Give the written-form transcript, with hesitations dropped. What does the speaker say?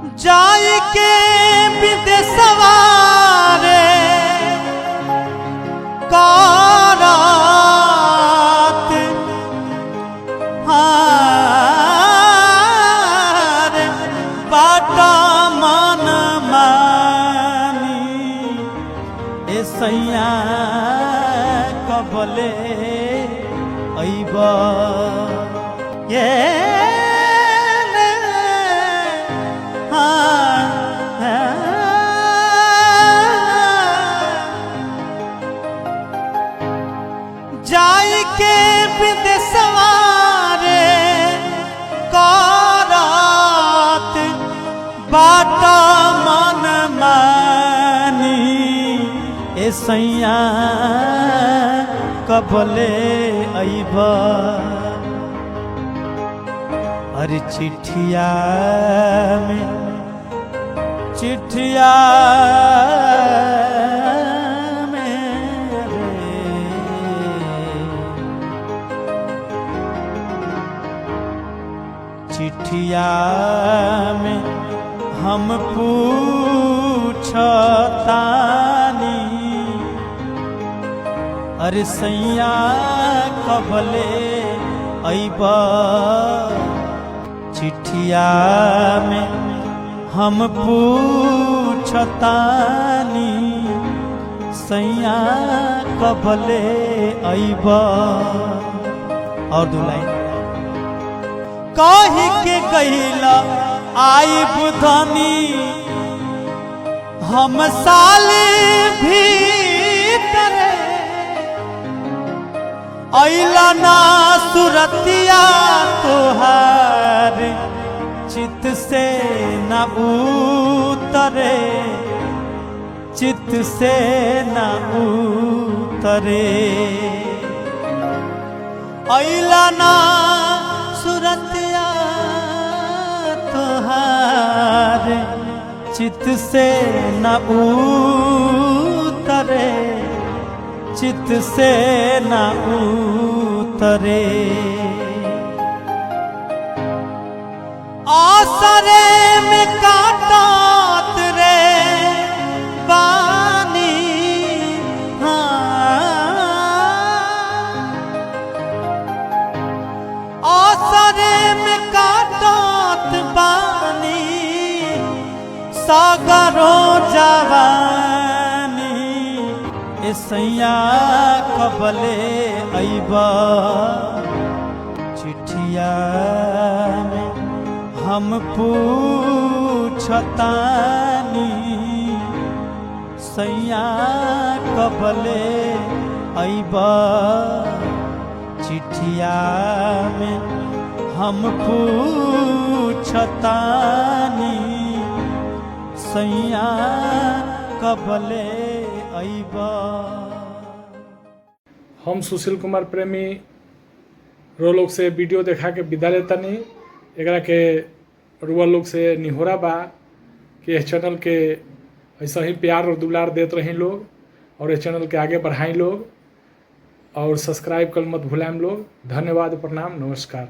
जाई के विदेशवा रे कारत हार बाटा मन मानी ए सैया कबले अइबा ये जाई के विदेशवा रे कारत बाटा मन मानी ए सैया कबले अइबा अरे चिट्ठिया में चिट्ठिया में हम पूछतानी अरे सैया कबले अइबा चिट्ठिया में हम पूछतानी सैया कबले अइबा। और दो लाइन कही के कहिला आई बुधनी हम साल भीतर अइला ना सुरतिया तोहार चित से न उतरे चित से न उतरे अइला ना सुरतिया तोहार चित से न उतरे चित से न उतरे आसरे में काटत रे पानी आसरे में काटत पानी सागरो जवानी ए सैया कबले अइबा चिट्ठिया में हम पूछतानी सैया कबले अइबा चिट्ठिया में हम पूछतानी सैया कबले अइबा। हम सुशील कुमार प्रेमी रो लोग से वीडियो देखा के विदा लेतानी। एकरा के रुआ लोग से निहोरा बा कि इस चैनल के ऐसा ही प्यार और दुलार देते रहें लोग और इस चैनल के आगे बढ़ाएं लोग और सब्सक्राइब कर मत भुलाएं लोग। धन्यवाद, प्रणाम, नमस्कार।